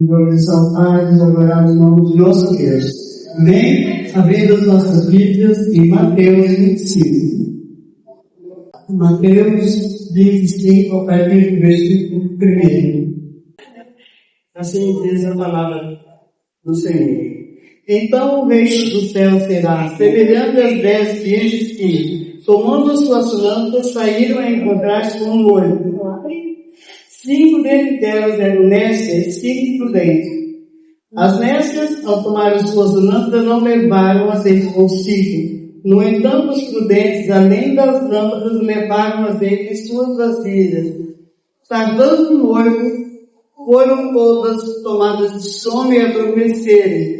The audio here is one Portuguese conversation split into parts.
Vamos exaltar e adorar o nome de nosso Deus. Vem abrindo as nossas Bíblias em Mateus 25. Mateus 25, a partir do versículo 1. Assim diz a palavra do Senhor. Então o reino do céu será semelhante às 10 virgens que, tomando suas lâmpadas, saíram a encontrar-se com um noivo. 5 dentre elas eram nécias e 5 prudentes. As nécias, ao tomarem suas lâmpadas, não levaram azeite consigo. No entanto, os prudentes, além das lâmpadas, levaram azeite em suas vasilhas. Tardando o noivo, foram todas tomadas de sono e adormeceram.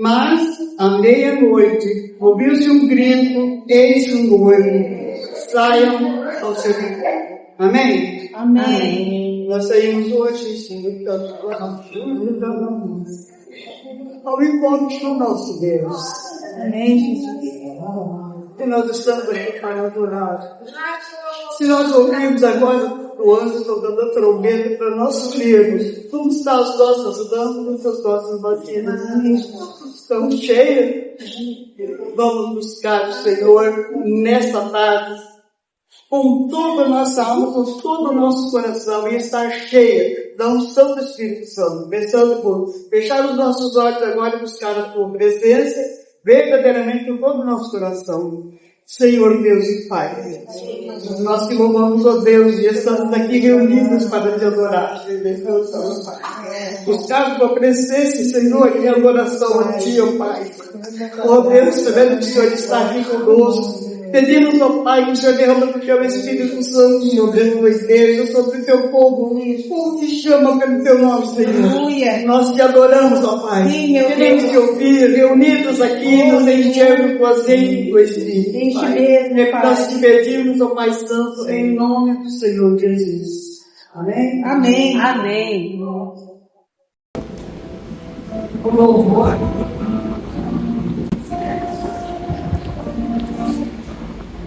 Mas, à meia-noite, ouviu-se um grito: eis o noivo, saiam ao seu encontro. Amém? Amém. Nós saímos hoje ao encontro do nosso Deus. Amém, Jesus. E nós estamos aqui para adorar. Se nós ouvirmos agora o anjo tocando a trombeta para nós subirmos, como estão as nossas lâmpadas, as nossas vasilhas? Estão cheias? Vamos buscar o Senhor nesta tarde, com toda a nossa alma, com todo o nosso coração, e estar cheia da unção do Espírito Santo, pensando por fechar os nossos olhos agora e buscar a Tua presença, verdadeiramente com todo o nosso coração. Senhor Deus e Pai, nós te louvamos, ó Deus, e estamos aqui reunidos para te adorar. Buscar a Tua presença, Senhor, em adoração a Ti, ó Pai. Ó Deus, sabendo que o Senhor está aqui conosco, pedimos, ó Pai, que o Senhor derrama o Teu Espírito Santo, Senhor, dentro da igreja, sobre o Teu povo, como te chama pelo Teu nome, Senhor. Nós te adoramos, ó Pai. Queremos te ouvir, reunidos aqui, nos enchermos com azeite do Espírito, Pai. Nós te pedimos, ó Pai Santo, em nome do Senhor Jesus. Amém? Amém. Amém. O louvor.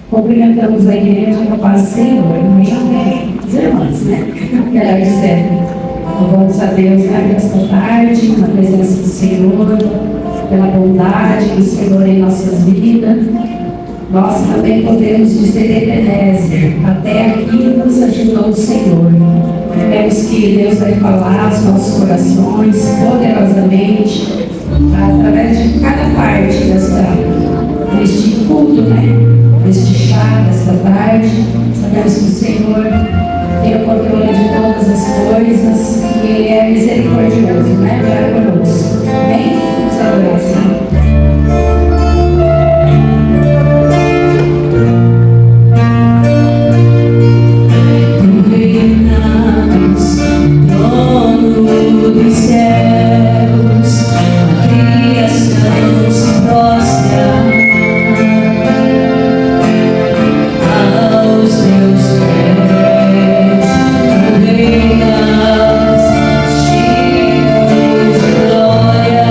Cumprimentamos a igreja com a paz do Senhor, os irmãos, né? Melhor dizendo, louvamos a Deus nesta tarde, na presença do Senhor, pela bondade do Senhor em nossas vidas. Nós também podemos dizer Ebenezer, até aqui nos ajudou o Senhor. Queremos que Deus vai falar aos nossos corações poderosamente, através de cada parte deste culto, né? Deste chá, desta tarde. Sabemos que o Senhor tem o controle de todas as coisas e Ele é misericordioso, né? Para conosco. Amém? Vamos adorar o Senhor. Glória,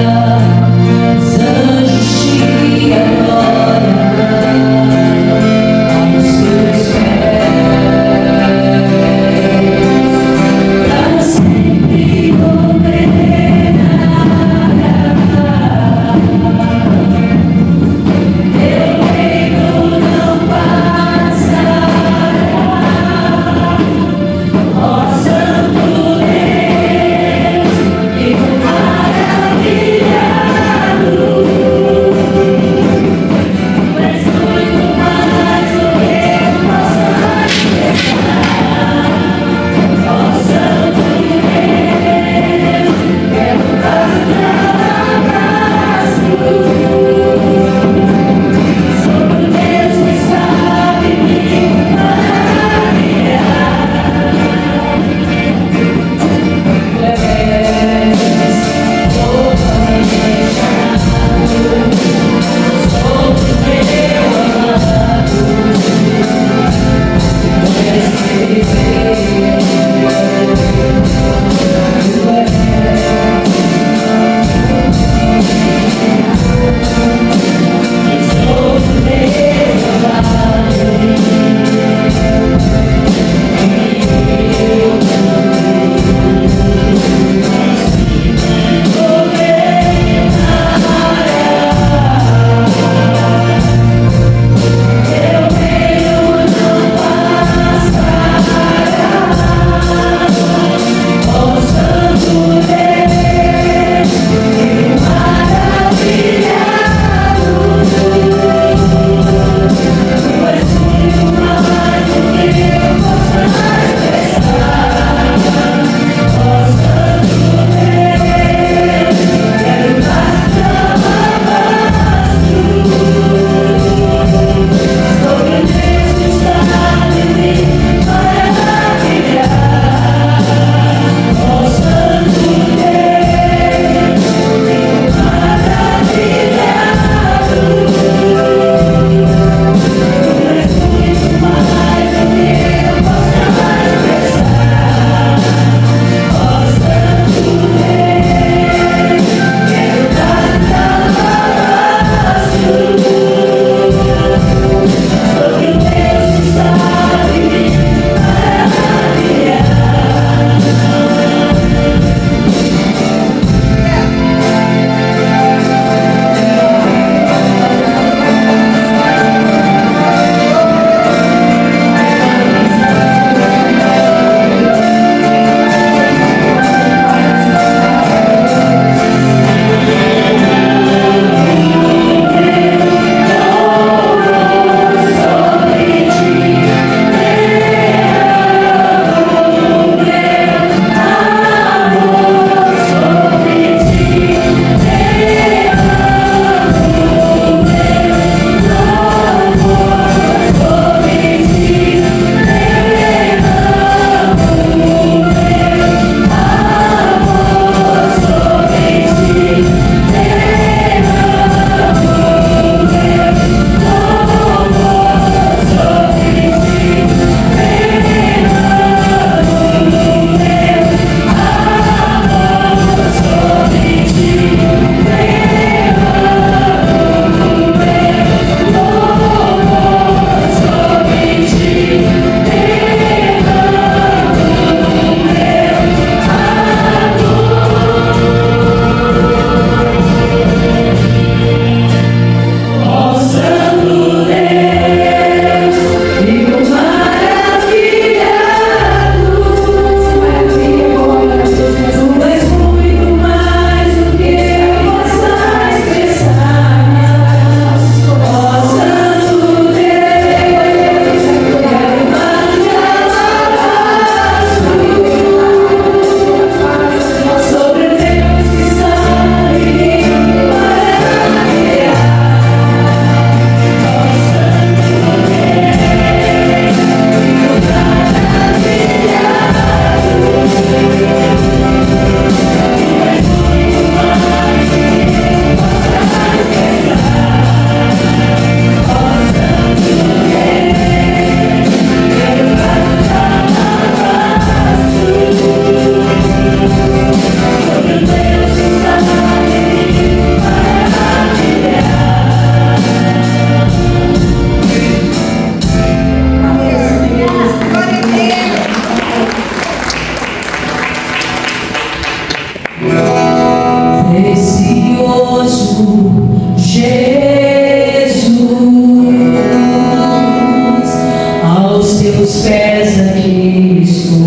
aos teus pés aqui estou.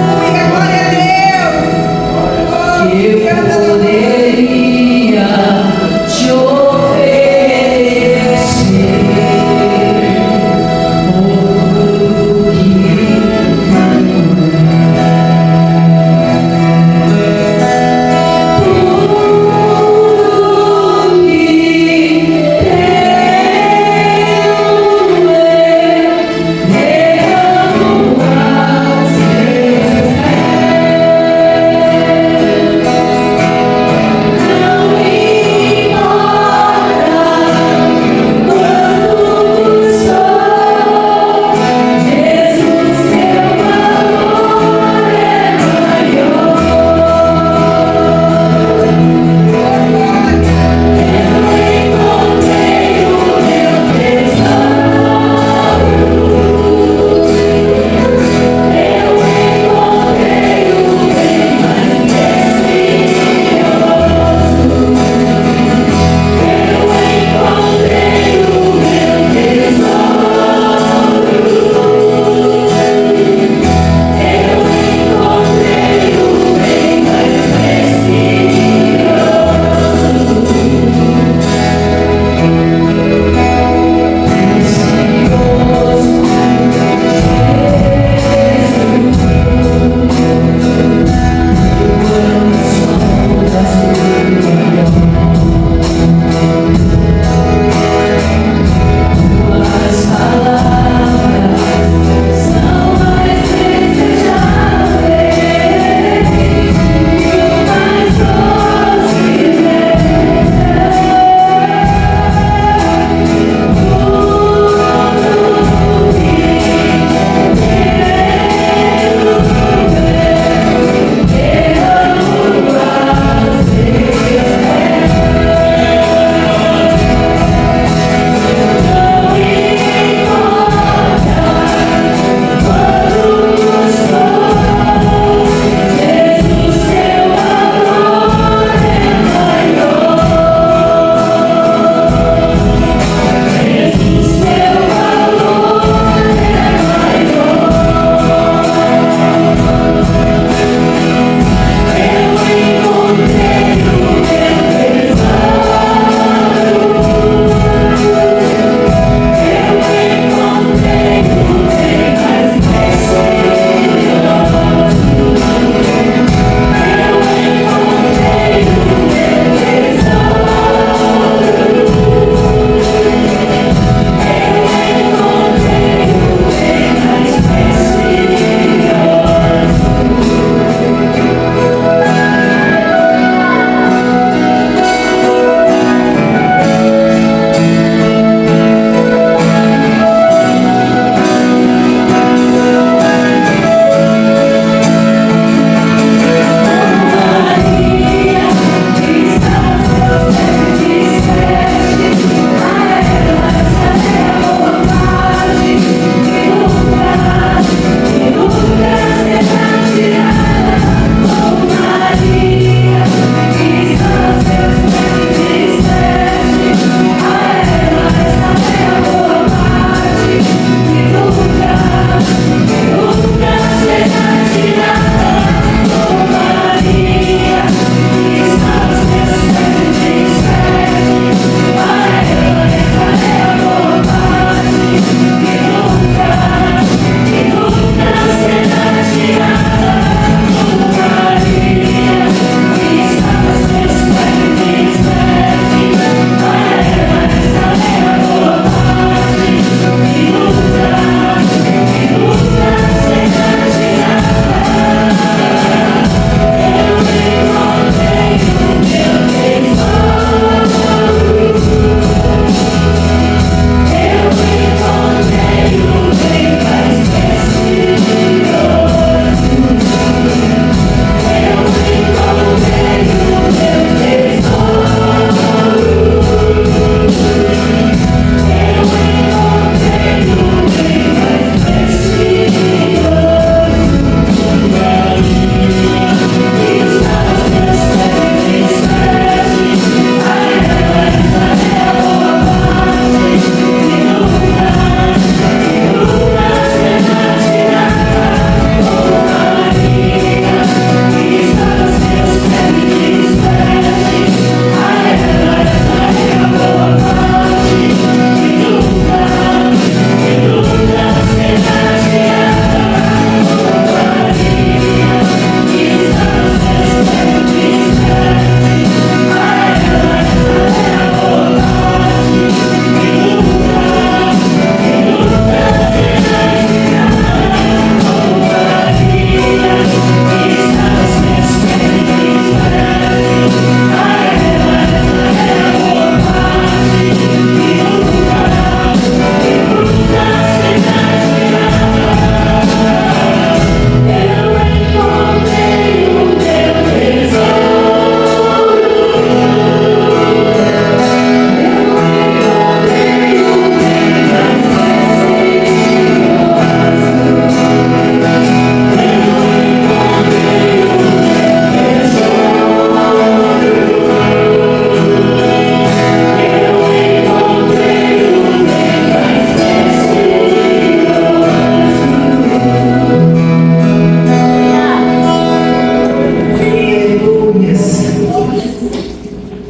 Aleluia, glória a Deus. Eu poderia te oferecer tudo que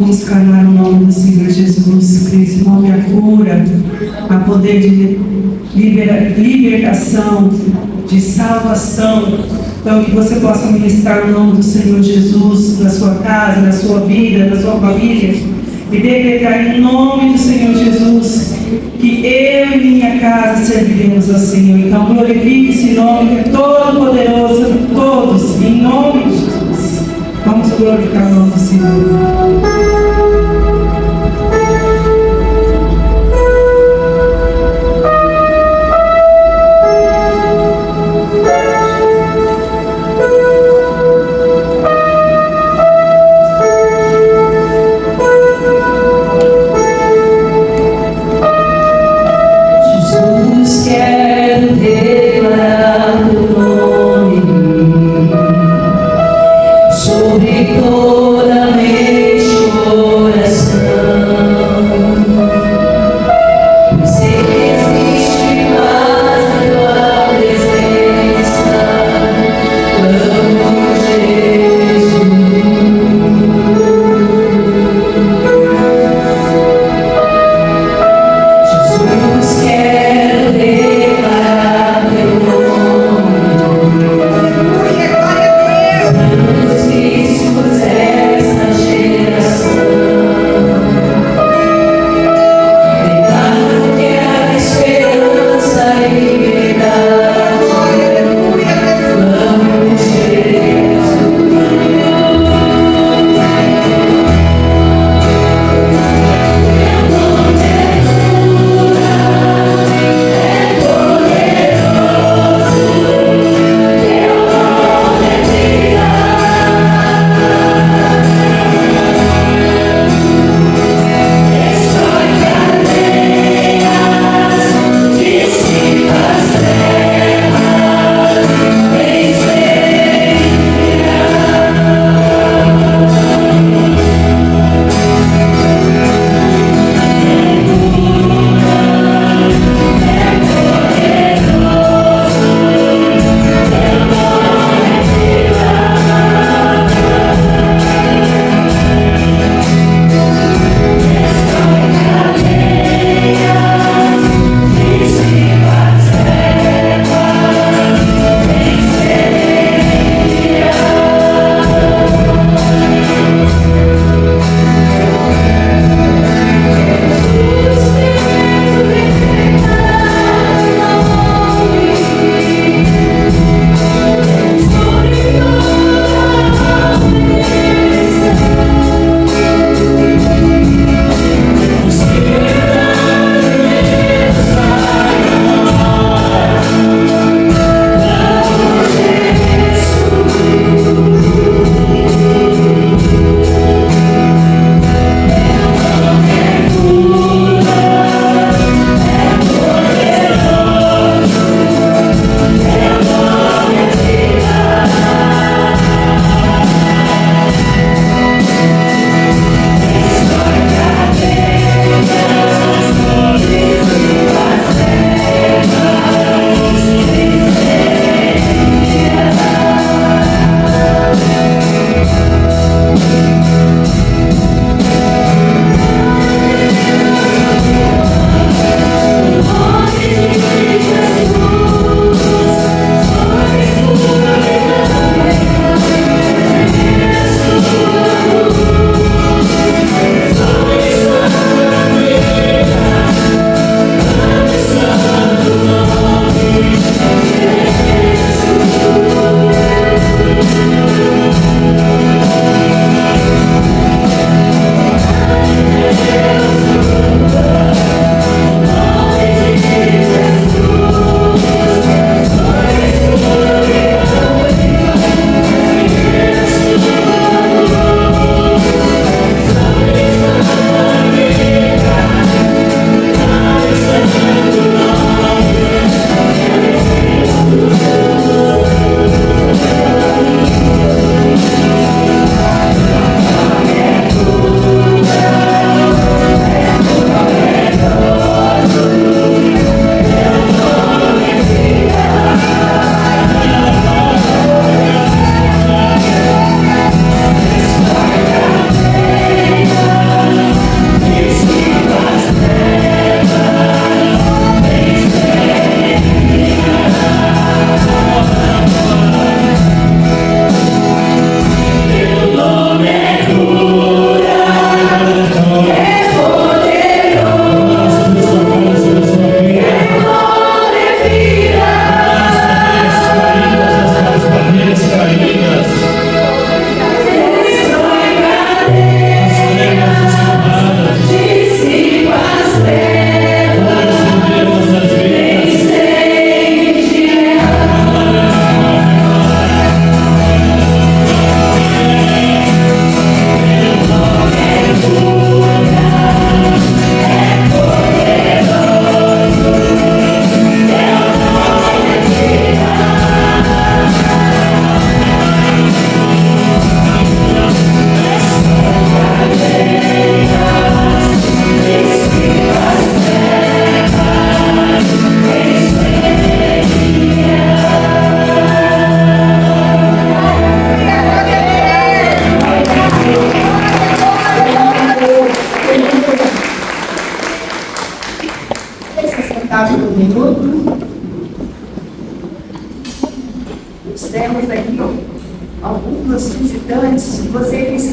Vamos clamar o nome do Senhor Jesus, que esse nome é a cura, a poder de libertação, de salvação. Então, que você possa ministrar o nome do Senhor Jesus na sua casa, na sua vida, na sua família, e decretar em nome do Senhor Jesus que eu e minha casa serviremos ao Senhor. Então, glorifique esse nome que é todo poderoso de todos, em nome de Jesus. Vamos glorificar o nome do Senhor. Sobre toda mente.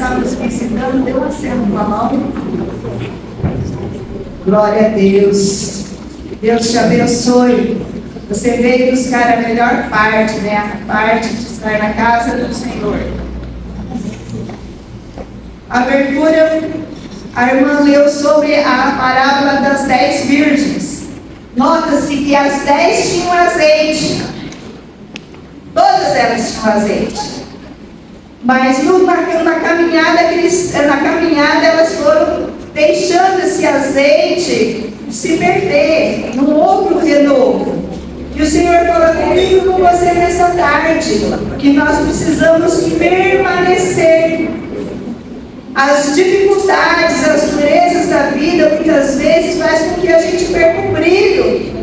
está nos visitando, dê um aceno com a mão. Glória a Deus. Deus te abençoe. Você veio buscar a melhor parte, né? A parte de estar na casa do Senhor. A abertura, a irmã leu sobre a parábola das 10 virgens. Nota-se que as 10 tinham azeite. Todas elas tinham azeite. Mas na caminhada elas foram deixando esse azeite se perder num outro renovo. E o Senhor fala comigo e com você nessa tarde, que nós precisamos permanecer. As dificuldades, as durezas da vida, muitas vezes, faz com que a gente perca o brilho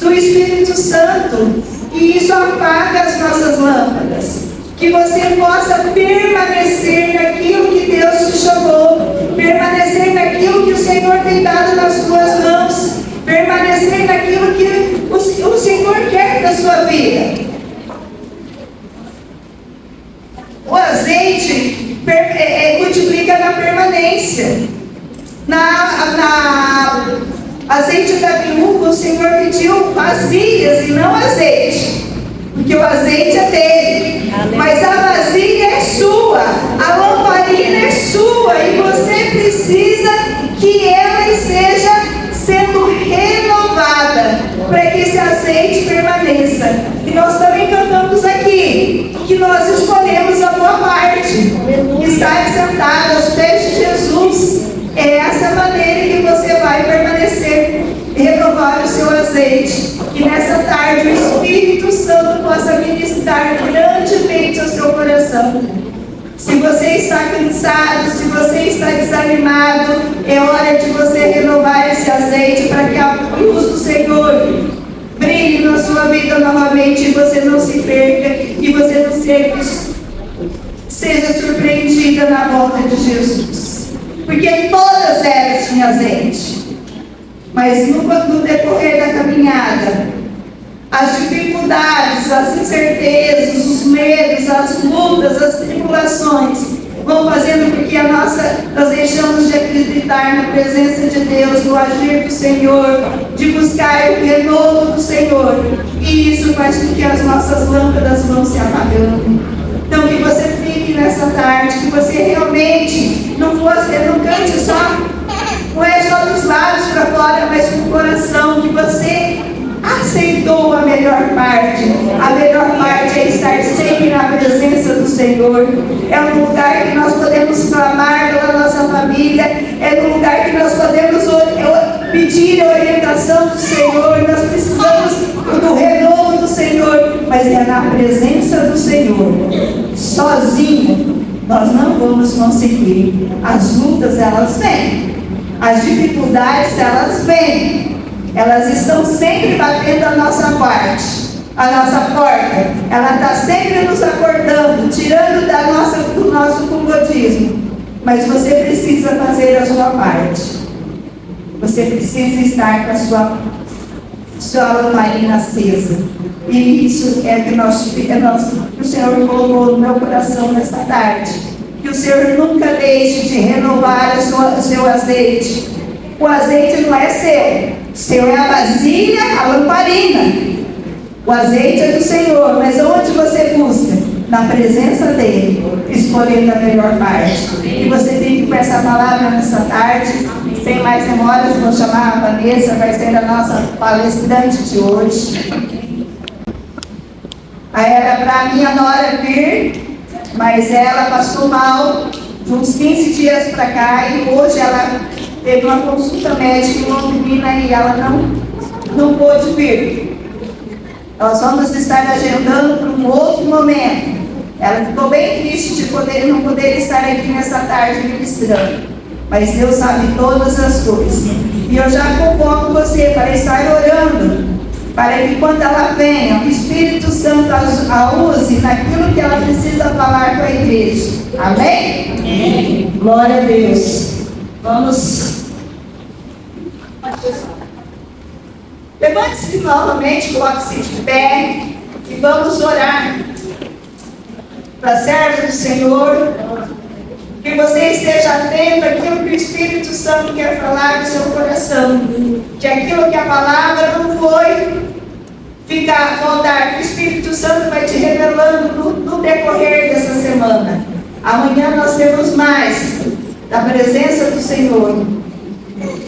do Espírito Santo. E isso apaga as nossas lâmpadas. Que você possa permanecer naquilo que Deus te chamou. Permanecer naquilo que o Senhor tem dado nas suas mãos. Permanecer naquilo que o Senhor quer da sua vida. O azeite multiplica na permanência. Na azeite da viúva, o Senhor pediu vasilhas e não azeite, porque o azeite é dele. Mas a vasilha é sua, a lamparina é sua, e você precisa que ela esteja sendo renovada para que esse azeite permaneça. E nós também cantamos aqui que nós escolhemos a boa parte, estar sentado aos pés de Jesus. É essa maneira que você vai permanecer, renovar o seu azeite. Que nessa tarde o Espírito Santo possa ministrar grandemente ao seu coração. Se você está cansado, se você está desanimado, é hora de você renovar esse azeite para que a luz do Senhor brilhe na sua vida novamente e você não se perca e você não seja surpreendida na volta de Jesus. Porque todas elas tinham azeite. Mas no decorrer da caminhada, as dificuldades, as incertezas, os medos, as lutas, as tribulações vão fazendo com que nós deixamos de acreditar na presença de Deus, no agir do Senhor, de buscar o renovo do Senhor. E isso faz com que as nossas lâmpadas vão se apagando. Então que você fique nessa tarde, que você realmente não cante só, não é só dos lábios para fora, mas com o coração, que você aceitou a melhor parte. A melhor parte é estar sempre na presença do Senhor. É um lugar que nós podemos clamar pela nossa família. É um lugar que nós podemos pedir a orientação do Senhor. Nós precisamos do renovo do Senhor. Mas é na presença do Senhor. Sozinho nós não vamos conseguir. As lutas, elas vêm. As dificuldades, elas vêm. Elas estão sempre batendo a nossa porta. Ela está sempre nos acordando, tirando do nosso comodismo. Mas você precisa fazer a sua parte. Você precisa estar com a sua lamparina acesa. E isso é que o Senhor colocou no meu coração nesta tarde. Que o Senhor nunca deixe de renovar o seu azeite. O azeite não é seu. Seu é a vasilha, a lamparina. O azeite é do Senhor, mas onde você busca? Na presença dEle, escolhendo a melhor parte. E você fique com essa palavra nessa tarde. Sem mais demoras, vou chamar a Vanessa, vai ser a nossa palestrante de hoje. Aí era para a minha nora vir, mas ela passou mal de uns 15 dias para cá e hoje ela teve uma consulta médica em Londrina e ela não pôde vir. Nós vamos estar agendando para um outro momento. Ela ficou bem triste de não poder estar aqui nessa tarde ministrando. Mas Deus sabe todas as coisas. E eu já convoco você para estar orando, para que quando ela venha, o Espírito Santo a use naquilo que ela precisa falar para a igreja. Amém? Amém. Glória a Deus. Vamos. Levante-se novamente, coloque-se de pé e vamos orar para a serva do Senhor. você esteja atento àquilo que o Espírito Santo quer falar no seu coração. Que aquilo que a palavra não foi voltar, que o Espírito Santo vai te revelando no decorrer dessa semana. Amanhã nós temos mais da presença do Senhor.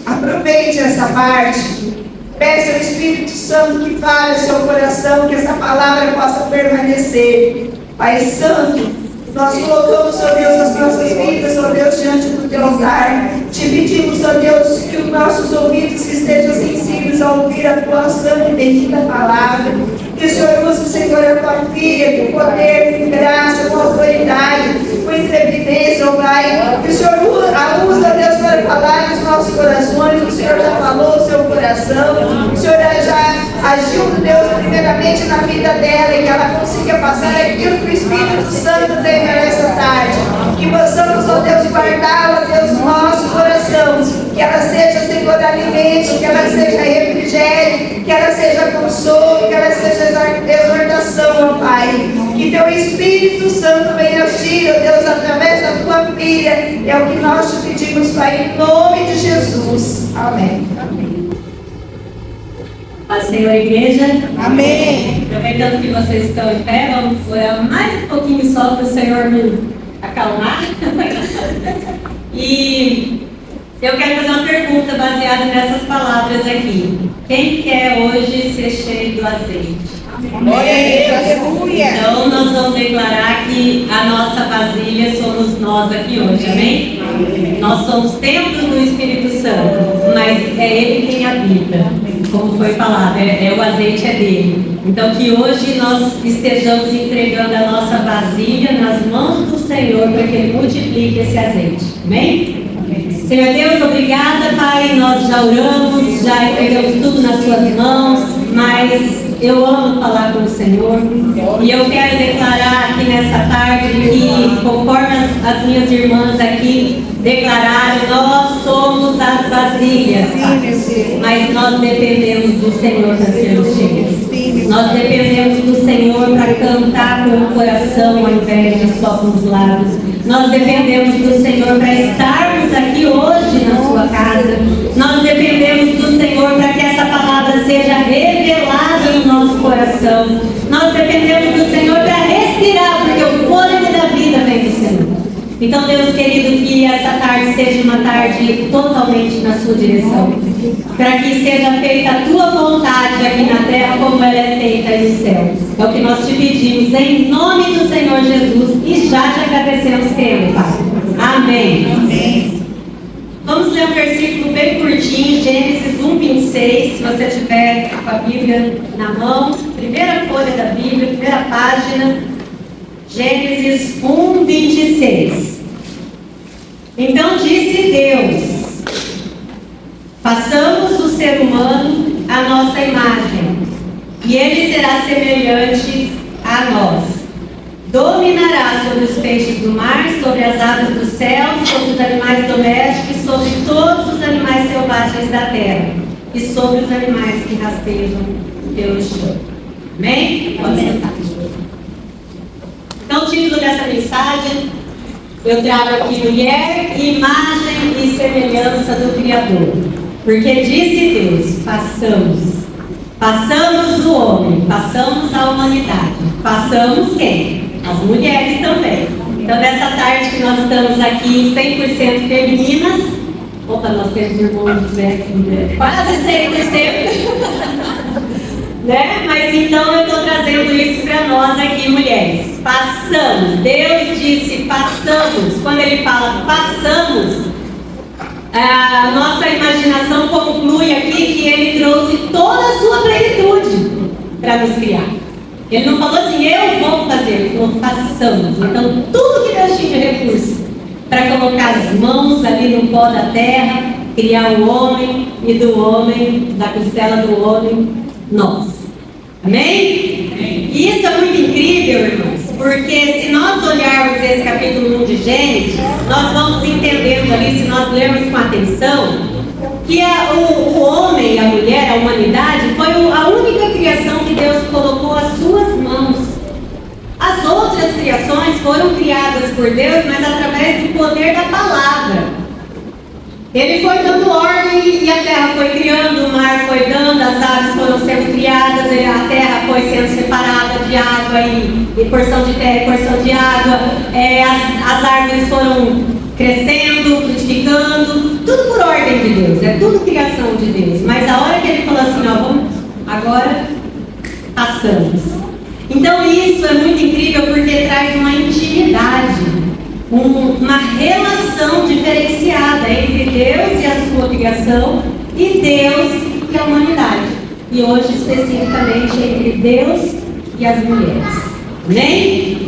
Aproveite essa parte. Peça ao Espírito Santo que fale ao seu coração, que essa palavra possa permanecer. Pai Santo, nós colocamos, ó Deus, as nossas vidas, ó Deus, diante do teu altar. Te pedimos, ó Deus, que os nossos ouvidos estejam sensíveis a ouvir a tua santa e bendita palavra. Que o Senhor use, Senhor, a tua filha, com poder, com graça, com autoridade, com intrepidez, ó Pai. Que o Senhor a use, ó Deus, para falar nos nossos corações. O Senhor já falou o seu coração. O Senhor já agiu, Deus, primeiramente na vida dela, e que ela consiga passar aquilo que o Espírito Santo tem para essa tarde. Que possamos, ó Deus, guardá-la, Deus, no nosso coração. Que ela seja, Senhor, alimento, que ela seja refrigério, que ela seja consolo, que ela seja exortação, ó Pai. Que teu Espírito Santo venha agir, ó Deus, através da tua filha. É o que nós te pedimos, Pai, em nome de Jesus. Amém. Paz, Senhor, igreja. Amém. Aproveitando que vocês estão em pé, vamos orar mais um pouquinho só para o Senhor me acalmar. E eu quero fazer uma pergunta baseada nessas palavras aqui. Quem quer hoje ser cheio do azeite? Então nós vamos declarar que a nossa vasilha somos nós aqui hoje, amém? Nós somos templos do Espírito Santo, mas é Ele quem habita, como foi falado, o azeite é dele. Então que hoje nós estejamos entregando a nossa vasilha nas mãos do Senhor para que Ele multiplique esse azeite, amém? Senhor Deus, obrigada, Pai, nós já oramos, já entregamos tudo nas suas mãos, mas eu amo falar com o Senhor e eu quero declarar aqui nessa tarde que, conforme as minhas irmãs aqui declararam, nós somos as vasilhas, mas nós dependemos do Senhor para sermos cheios. Nós dependemos do Senhor para cantar com o coração ao invés de só com os lábios. Nós dependemos do Senhor para estarmos aqui hoje na sua casa. Nós dependemos do Senhor para que essa palavra seja revelada no nosso coração. Nós dependemos do Senhor para respirar, porque o fôlego da vida vem do Senhor. Então, Deus querido, que essa tarde seja uma tarde totalmente na sua direção, para que seja feita a tua vontade aqui na terra como ela é feita no céu. É o que nós te pedimos em nome do Senhor Jesus e já te agradecemos, querido Pai. Amém. Amém. Vamos ler um versículo bem curtinho, Gênesis 1:26, se você tiver com a Bíblia na mão, primeira folha da Bíblia, primeira página, Gênesis 1:26. Então disse Deus: façamos o ser humano à nossa imagem, e ele será semelhante a nós. Dominará sobre os peixes do mar, sobre as aves do céu, sobre os animais domésticos, sobre todos os animais selvagens da terra, e sobre os animais que rastejam pelo chão. Amém? Pode sentar. Então, o título dessa mensagem, eu trago aqui: mulher, imagem e semelhança do Criador. Porque disse Deus: façamos o homem, façamos a humanidade. Façamos quem? As mulheres também. Então, nessa tarde que nós estamos aqui 100% femininas, opa, nós temos irmãos José aqui, né? Quase 100%. Né? Mas então eu estou trazendo isso para nós aqui, mulheres. Façamos. Deus disse façamos. Quando Ele fala façamos, a nossa imaginação conclui aqui que Ele trouxe toda a sua plenitude para nos criar. Ele não falou assim, eu vou fazer, ele falou façamos. Então tudo que Deus tinha de recurso para colocar as mãos ali no pó da terra, criar o homem, e do homem, da costela do homem, nós. Amém? Amém? E isso é muito incrível, irmãos, porque se nós olharmos esse capítulo 1 de Gênesis, nós vamos entendendo ali, se nós lermos com atenção, que o homem, a mulher, a humanidade, foi a única criação que Deus colocou às suas mãos. As outras criações criações foram criadas por Deus, mas através do poder da palavra. Ele foi dando ordem e a terra foi criando, o mar foi dando, as aves foram sendo criadas, a terra foi sendo separada de água e porção de terra e porção de água, as árvores foram crescendo, frutificando, tudo por ordem de Deus, é tudo criação de Deus. Mas a hora que ele falou assim, vamos, agora passamos. Então isso é muito incrível porque traz uma intimidade, uma relação diferenciada entre Deus e a sua criação e Deus e a humanidade. E hoje especificamente entre Deus e as mulheres. Amém?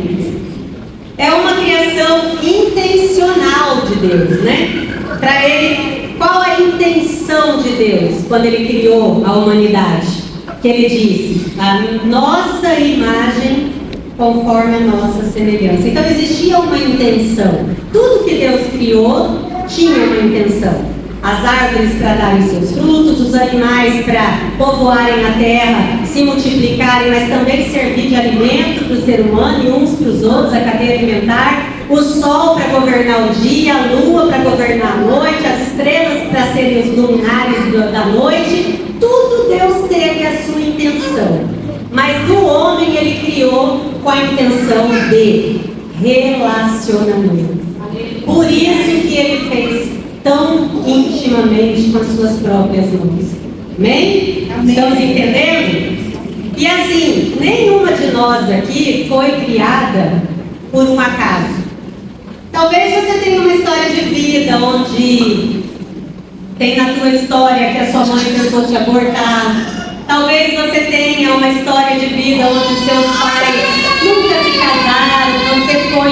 É uma criação intencional de Deus, né? Para ele, qual a intenção de Deus quando ele criou a humanidade? Que ele disse, a nossa imagem conforme a nossa semelhança. Então existia uma intenção. Tudo que Deus criou tinha uma intenção. As árvores para darem seus frutos, os animais para povoarem a terra, se multiplicarem, mas também servir de alimento para o ser humano e uns para os outros, a cadeia alimentar, o sol para governar o dia, a lua para governar a noite, as estrelas para serem os luminares da noite. Tudo Deus teve a sua intenção. Mas o homem ele criou com a intenção de relacionamento. Por isso que ele fez tão intimamente com as suas próprias mãos. Amém? Estamos entendendo? E assim, nenhuma de nós aqui foi criada por um acaso. Talvez você tenha uma história de vida onde tem na tua história que a sua mãe tentou te abortar. Talvez você tenha uma história de vida onde seus pais nunca se casaram, você foi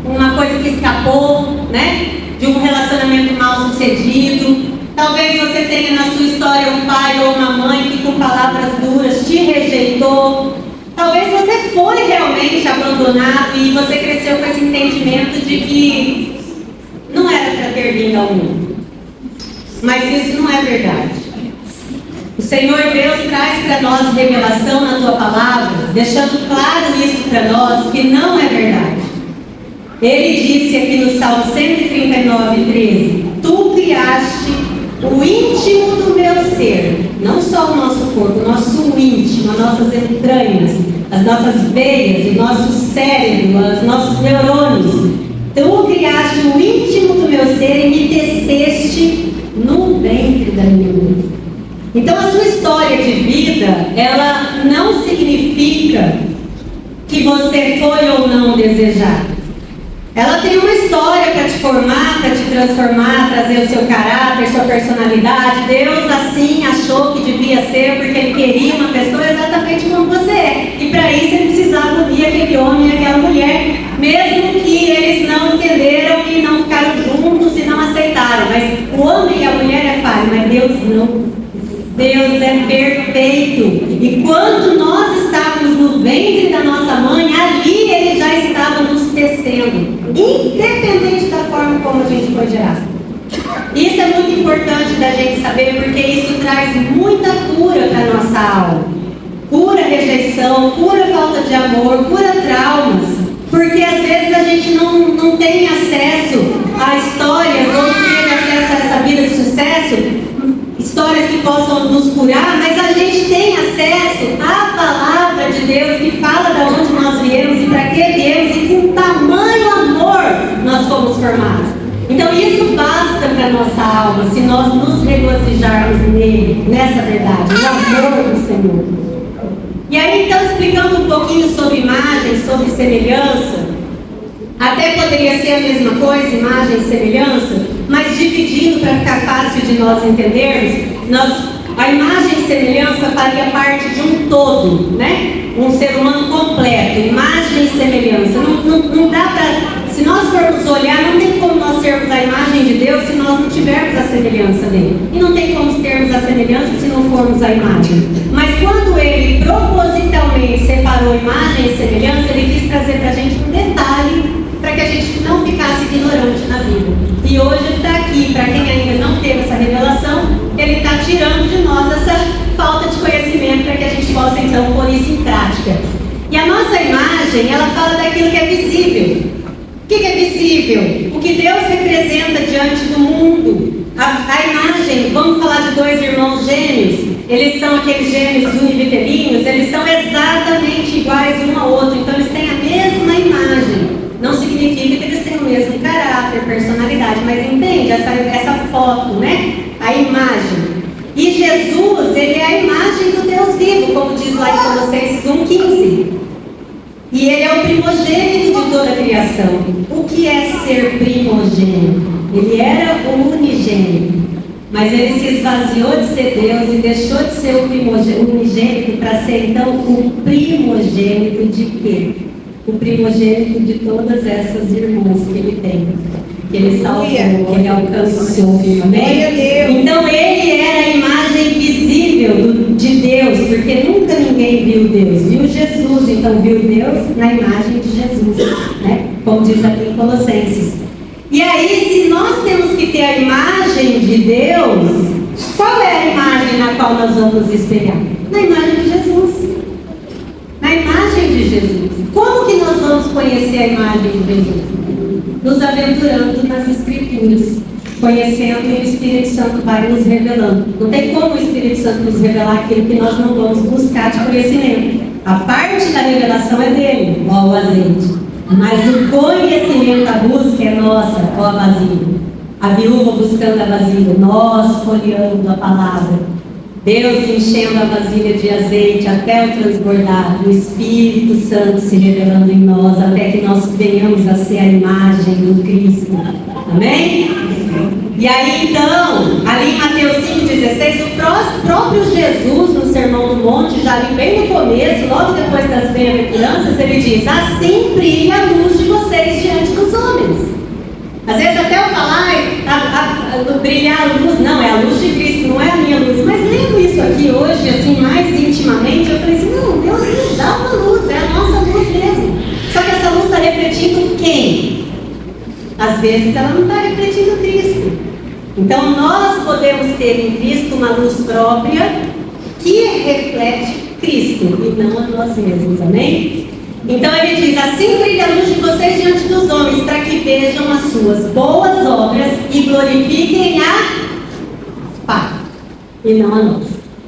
uma coisa que escapou, né? De um relacionamento mal sucedido. Talvez você tenha na sua história um pai ou uma mãe que com palavras duras te rejeitou. Talvez você foi realmente abandonado e você cresceu com esse entendimento de que não era para ter vindo ao mundo. Mas isso não é verdade. O Senhor Deus traz para nós revelação na Tua Palavra, deixando claro isso para nós, que não é verdade. Ele disse aqui no Salmo 139:13, Tu criaste o íntimo do meu ser, não só o nosso corpo, o nosso íntimo, as nossas entranhas, as nossas veias, o nosso cérebro, os nossos neurônios. Tu criaste o íntimo do meu ser e me teceste no ventre da minha mãe. Então a sua história de vida, ela não significa que você foi ou não desejado. Ela tem uma história para te formar, para te transformar, trazer o seu caráter, sua personalidade. Deus assim achou que devia ser porque Ele queria uma pessoa exatamente como você é. E para isso Ele precisava unir aquele homem e aquela mulher, mesmo que eles não entenderam e não ficaram juntos e não aceitaram. Mas o homem e a mulher é falho, mas Deus não. Deus é perfeito. E quando nós estávamos no ventre da nossa mãe, ali Ele já estava nos tecendo, independente da forma como a gente foi gerado. Isso é muito importante da gente saber, porque isso traz muita cura para a nossa alma. Cura rejeição, cura falta de amor, cura traumas. Porque às vezes a gente não tem acesso a histórias, ou não tem acesso a essa vida de sucesso, histórias que possam nos curar, mas a gente tem acesso à palavra de Deus que fala de onde nós viemos e para que viemos e com tamanho amor nós fomos formados. Então isso basta para a nossa alma, se nós nos regozijarmos nele, nessa verdade, no amor do Senhor. E aí então, explicando um pouquinho sobre imagem, sobre semelhança, até poderia ser a mesma coisa, imagem e semelhança, mas dividindo para ficar fácil de nós entendermos, a imagem e semelhança faria parte de um todo, né? Um ser humano completo, imagem e semelhança. Não dá para, se nós formos olhar, não tem como nós termos a imagem de Deus se nós não tivermos a semelhança dele. E não tem como termos a semelhança se não formos a imagem. Mas quando ele propositalmente separou imagem e semelhança, ele quis trazer para a gente um detalhe para que a gente não ficasse ignorante na vida. E hoje ele está aqui, para quem ainda não teve essa revelação, ele está tirando de nós essa falta de conhecimento para que a gente possa então pôr isso em prática. E a nossa imagem, imagem, ela fala daquilo que é visível. O que é visível? O que Deus representa diante do mundo. A imagem, vamos falar de dois irmãos gêmeos. Eles são aqueles gêmeos univitelinhos, eles são exatamente iguais um ao outro, então eles têm a mesma imagem. Não significa que eles têm o mesmo caráter, personalidade, mas entende essa foto, né? A imagem. E Jesus, ele é a imagem do Deus vivo, como diz lá em Colossenses 1,15. E ele é o primogênito de toda a criação. O que é ser primogênito? Ele era o unigênito, mas ele se esvaziou de ser Deus e deixou de ser o unigênito para ser então o primogênito de quê? O primogênito de todas essas irmãs que ele tem, que ele salvou, que ele alcançou. Amém? Então ele era a imagem visível de Deus, porque nunca ninguém viu Deus. Viu Jesus, então viu Deus na imagem de Jesus, né? Como diz aqui em Colossenses. E aí, se nós temos que ter a imagem de Deus, qual é a imagem na qual nós vamos espelhar? Na imagem de Jesus. Na imagem de Jesus. Como que nós vamos conhecer a imagem de Jesus? Nos aventurando nas Escrituras, conhecendo e o Espírito Santo vai nos revelando. Não tem como o Espírito Santo nos revelar aquilo que nós não vamos buscar de conhecimento. A parte da revelação é dele, igual o azeite. Mas o conhecimento, a busca é nossa, ó a vasilha. A viúva buscando a vasilha, nós folheando a palavra. Deus enchendo a vasilha de azeite até o transbordar, o Espírito Santo se revelando em nós, até que nós venhamos a ser a imagem do Cristo. Amém? E aí então, ali em Mateus 5,16, o próprio Jesus, no Sermão do Monte, já ali bem no começo, logo depois das bem-aventuranças, ele diz: assim brilha a luz de vocês diante dos homens. Às vezes até eu falar, brilhar a luz, não, é a luz de Cristo, não é a minha luz. Mas lendo isso aqui hoje, assim, mais intimamente, eu falei assim, não, Deus nos dá uma luz, é a nossa luz mesmo. Só que essa luz está refletindo quem? Às vezes ela não está refletindo Cristo. Então nós podemos ter em Cristo uma luz própria que reflete Cristo e não a nós mesmos, amém? Então ele diz: assim brilha a luz de vocês diante dos homens, para que vejam as suas boas obras e glorifiquem a Pai, e não a nós.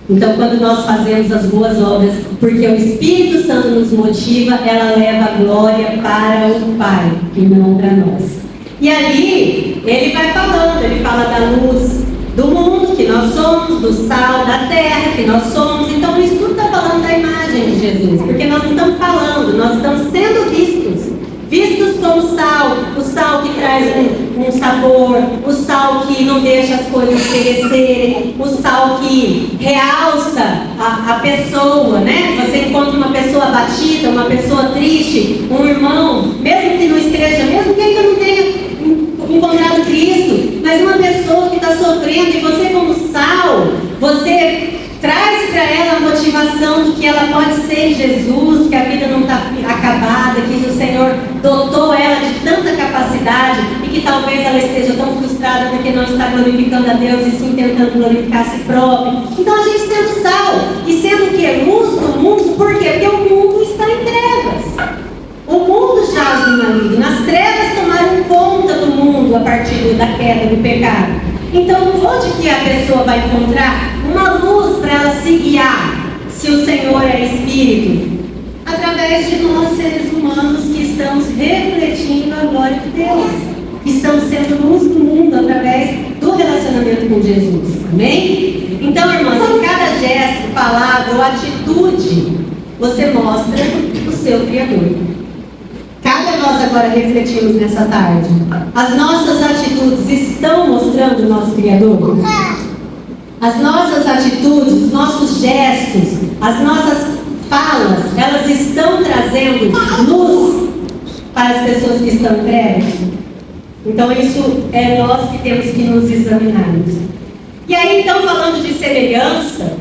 Então quando nós fazemos as boas obras, porque o Espírito Santo nos motiva, ela leva a glória para o Pai, e não para nós. E ali ele vai falando, ele fala da luz do mundo, que nós somos, do sal da terra, que nós somos. Então isso tudo está falando da imagem de Jesus, porque nós não estamos falando, nós estamos sendo vistos como sal, o sal que traz um sabor, o sal que não deixa as coisas perecerem, o sal que realça a pessoa, né? Você encontra uma pessoa abatida, uma pessoa triste, um irmão, mesmo que não esteja, mesmo que ainda não tenha encontrado Cristo, mas uma pessoa que está sofrendo, e você como sal, você traz para ela a motivação de que ela pode ser Jesus, que a vida não está acabada, que o Senhor dotou ela de tanta capacidade e que talvez ela esteja tão frustrada porque não está glorificando a Deus e sim tentando glorificar a si própria. Então a gente sendo sal e sendo o que? Luz do mundo, por quê? Porque o mundo está em trevas. O mundo jaz no maligno, as trevas tomaram conta do mundo a partir da queda, do pecado. Então, onde que a pessoa vai encontrar uma luz para ela se guiar, se o Senhor é Espírito? Através de nós, seres humanos, que estamos refletindo a glória de Deus. Estamos sendo luz do mundo através do relacionamento com Jesus. Amém? Então, irmãos, em cada gesto, palavra ou atitude, você mostra o seu Criador. Cabe a nós agora refletirmos nessa tarde. As nossas atitudes estão mostrando o nosso Criador? As nossas atitudes, os nossos gestos, as nossas falas, elas estão trazendo luz para as pessoas que estão em trevas? Então isso é nós que temos que nos examinarmos. E aí então, falando de semelhança,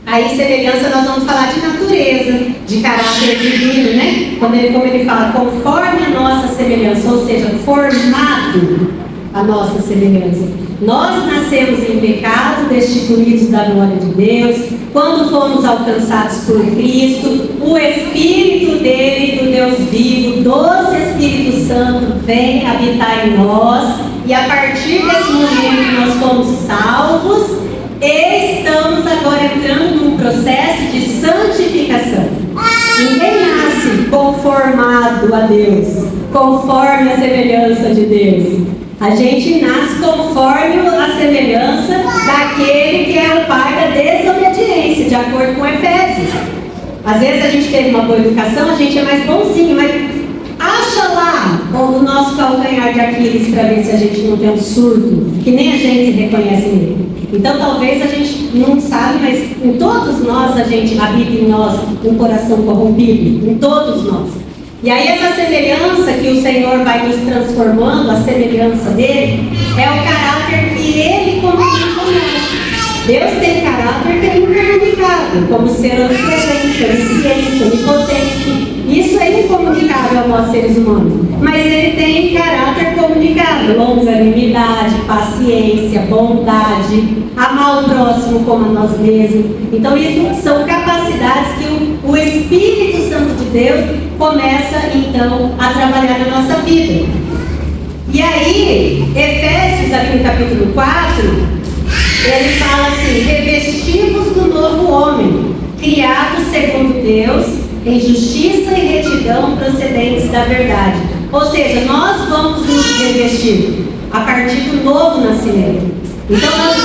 aí semelhança nós vamos falar de natureza, de caráter divino, né? Como ele fala, conforme a nossa semelhança, ou seja, formado a nossa semelhança. Nós nascemos em pecado, destituídos da glória de Deus. Quando fomos alcançados por Cristo, o Espírito dele, do Deus vivo, doce Espírito Santo, vem habitar em nós. E a partir desse momento nós fomos salvos e estamos agora entrando num processo de santificação. Ninguém nasce conformado a Deus, conforme a semelhança de Deus. A gente nasce conforme a semelhança daquele que é o pai da desobediência, de acordo com Efésios. Às vezes a gente teve uma boa educação, a gente é mais bonzinho, mas acha lá o nosso calcanhar de Aquiles para ver se a gente não tem um surdo, que nem a gente se reconhece nele. Então talvez a gente não sabe, mas em todos nós habita em nós um coração corrompido, em todos nós. E aí essa semelhança que o Senhor vai nos transformando, a semelhança dele, é o caráter que ele comunica conosco. Deus tem caráter que é incomunicável, como ser onipresente, onisciente, onipotente. Isso é incomunicável a nós seres humanos. Mas ele tem caráter comunicável, longanimidade, paciência, bondade, amar o próximo como a nós mesmos. Então isso são capacidades que o Espírito Santo de Deus começa então a trabalhar na nossa vida. E aí, Efésios, aqui no capítulo 4, ele fala assim: revestivos do novo homem, criado segundo Deus, em justiça e retidão procedentes da verdade. Ou seja, nós vamos nos revestir a partir do novo nascimento. Então nós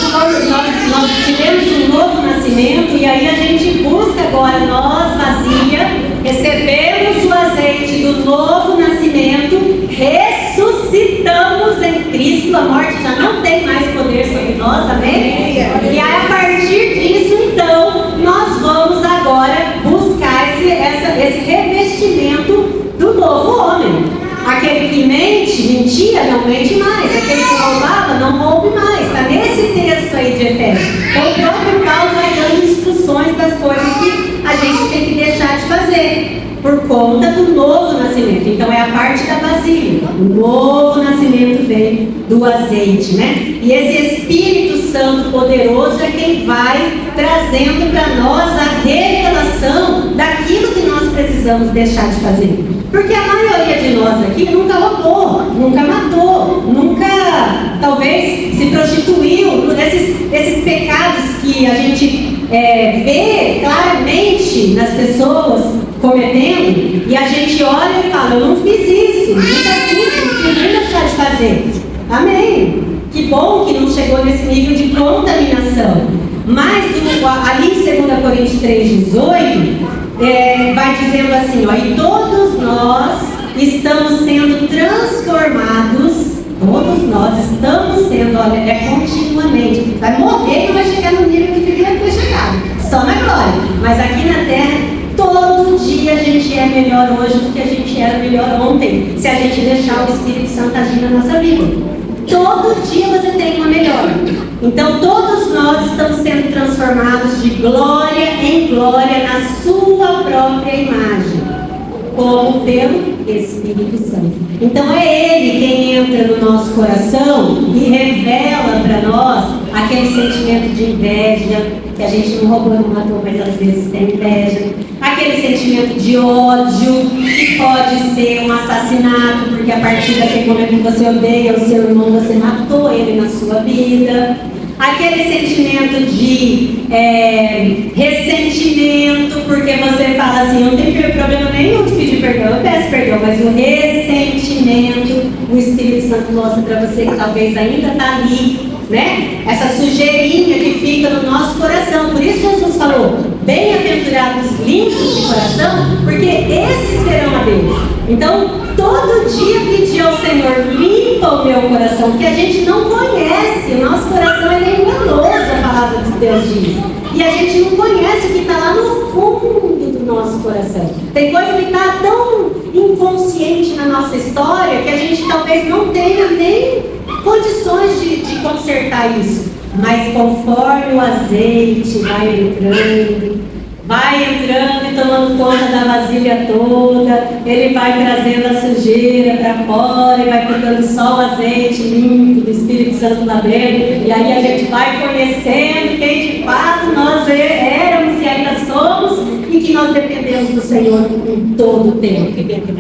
tivemos um novo nascimento e aí a gente busca agora, nós vazia, recebemos o azeite do novo nascimento, ressuscitamos em Cristo, a morte já não tem mais poder sobre nós, amém? E aí a partir disso, então, nós vamos agora buscar esse revestimento do novo homem. Aquele que mentia, não mente mais. Aquele que roubava, não roube mais. Está nesse texto aí de Efésios. Então o próprio Paulo vai dando instruções das coisas que a gente tem que deixar de fazer por conta do novo nascimento. Então é a parte da vasilha. O novo nascimento vem do azeite, né? E esse Espírito Santo poderoso é quem vai trazendo para nós a revelação daquilo que nós precisamos deixar de fazer. Porque a maioria de nós aqui nunca roubou, nunca matou, nunca, talvez, se prostituiu. Esses pecados que a gente vê claramente nas pessoas cometendo, e a gente olha e fala: eu não fiz isso, nunca fiz, não queria deixar de fazer. Amém. Que bom que não chegou nesse nível de contaminação. Mas ali em 2 Coríntios 3,18, vai dizendo assim, ó: e todos nós estamos sendo transformados, todos nós estamos sendo, olha, continuamente, vai morrer e vai chegar no nível que queria ter chegado, só na glória, mas aqui na terra, todo dia a gente é melhor hoje do que a gente era melhor ontem, se a gente deixar o Espírito Santo agir na nossa vida. Todo dia você tem uma melhora. Então todos nós estamos sendo transformados de glória em glória na sua própria imagem, como pelo Espírito Santo. Então é Ele quem entra no nosso coração e revela para nós aquele sentimento de inveja, que a gente não roubou, não matou, mas às vezes tem inveja. Aquele sentimento de ódio, que pode ser um assassinato, porque a partir daquele momento que você odeia o seu irmão, você matou ele na sua vida. Aquele sentimento de ressentimento, porque você fala assim: eu não tenho problema nenhum de pedir perdão, eu peço perdão, mas o ressentimento, o Espírito Santo mostra para você que talvez ainda está ali, né? Essa sujeirinha que fica no nosso coração. Por isso Jesus falou: bem-aventurados limpos de coração, porque esses verão a Deus. Então, todo dia pedir ao Senhor: limpa o meu coração, que a gente não conhece. O nosso coração é enganoso, a palavra de Deus diz. E a gente não conhece o que está lá no fundo do nosso coração. Tem coisa que está tão inconsciente na nossa história que a gente talvez não tenha nem condições de consertar isso. Mas conforme o azeite vai entrando, vai entrando e tomando conta da vasilha toda, ele vai trazendo a sujeira para fora e vai ficando só o azeite limpo do Espírito Santo lá dentro, e aí a gente vai conhecendo quem de fato nós éramos e ainda somos, e que nós dependemos do Senhor em todo o tempo,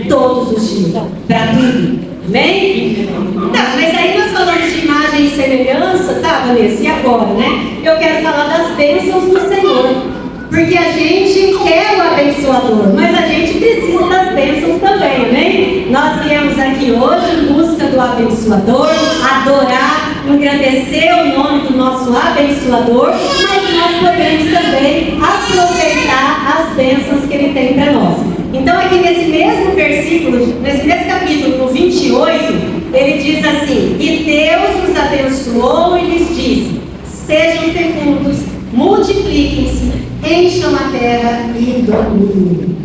todos os dias, para tudo. Amém? Tá, mas aí nós falamos de imagem e semelhança, tá, Vanessa? E agora, né? Eu quero falar das bênçãos do Senhor. Porque a gente quer o abençoador, mas a gente precisa das bênçãos também, amém? Nós viemos aqui hoje em busca do abençoador, adorar, engrandecer o nome do nosso abençoador, mas nós podemos também aproveitar as bênçãos que ele tem para nós. Então aqui nesse mesmo versículo, nesse mesmo capítulo, no 28, ele diz assim: e Deus nos abençoou e lhes disse: sejam fecundos, multipliquem-se, encham a terra e dominem.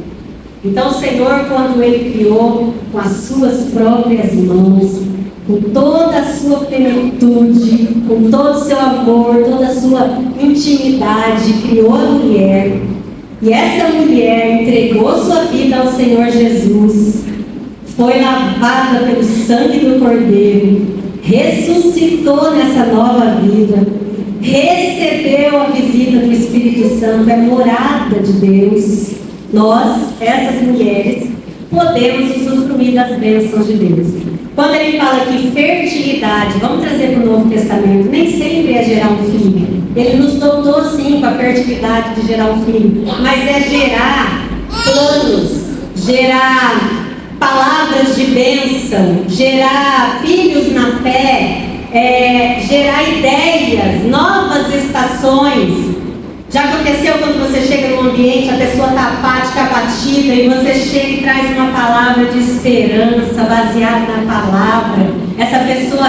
Então o Senhor, quando Ele criou com as suas próprias mãos, com toda a sua plenitude, com todo o seu amor, toda a sua intimidade, criou a mulher, e essa mulher entregou sua vida ao Senhor Jesus, foi lavada pelo sangue do Cordeiro, ressuscitou nessa nova vida, recebeu a visita do Espírito Santo, é morada de Deus. Nós, essas mulheres, podemos usufruir das bênçãos de Deus. Quando ele fala que fertilidade, vamos trazer para o Novo Testamento, nem sempre é gerar um filho. Ele nos dotou sim com a fertilidade de gerar um filho, mas é gerar planos, gerar palavras de bênção, gerar filhos na fé, gerar ideias, novas estações. Já aconteceu quando você chega num ambiente, a pessoa está apática, abatida, e você chega e traz uma palavra de esperança baseada na palavra. Essa pessoa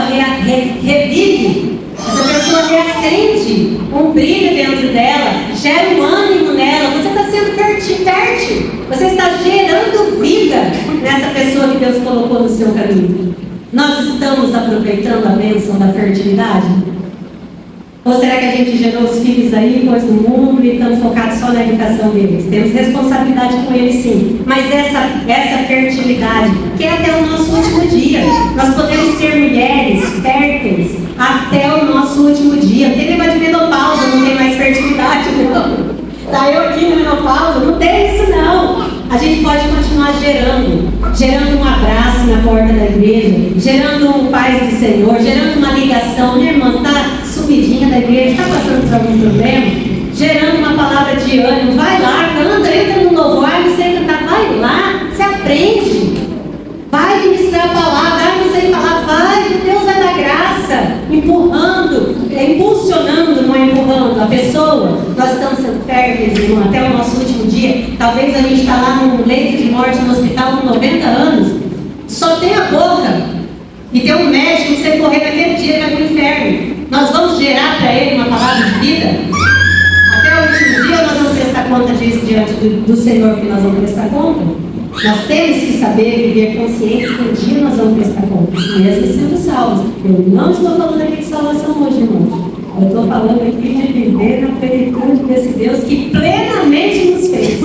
revive, essa pessoa reacende um brilho dentro dela, gera um ânimo nela. Você está sendo fértil, você está gerando vida nessa pessoa que Deus colocou no seu caminho. Nós estamos aproveitando a bênção da fertilidade? Ou será que a gente gerou os filhos aí, pôs no mundo e estamos focados só na educação deles? Temos responsabilidade com eles sim, mas essa fertilidade, que é até o nosso último dia. Nós podemos ser mulheres férteis até o nosso último dia. Não tem negócio de menopausa, não tem mais fertilidade, não. Tá eu aqui na menopausa, não tem isso não. A gente pode continuar gerando um abraço na porta da igreja, gerando um paz do Senhor, gerando uma ligação. Minha irmã está sumidinha da igreja, está passando por algum problema, gerando uma palavra de ânimo. Vai lá, canta, entra no louvor, não sei cantar, vai lá, você aprende, vai ministrar a palavra, não sei falar, vai, Deus vai dar graça, empurrando, impulsionando, não é empurrando a pessoa. Nós estamos sendo férteis, irmão, até o nosso último dia. Talvez a gente está lá num leito de morte no hospital com 90 anos, só tem a boca, e tem um médico que você correr naquele dia vai para o inferno. Nós vamos gerar para ele uma palavra de vida? Até o último dia nós vamos prestar conta disso diante do Senhor, que nós vamos prestar conta. Nós temos que saber viver conscientes que um dia nós vamos prestar conta, mesmo sendo salvos. Eu não estou falando aqui de salvação hoje, irmão. Eu estou falando aqui de viver na plenitude desse Deus que plenamente nos fez,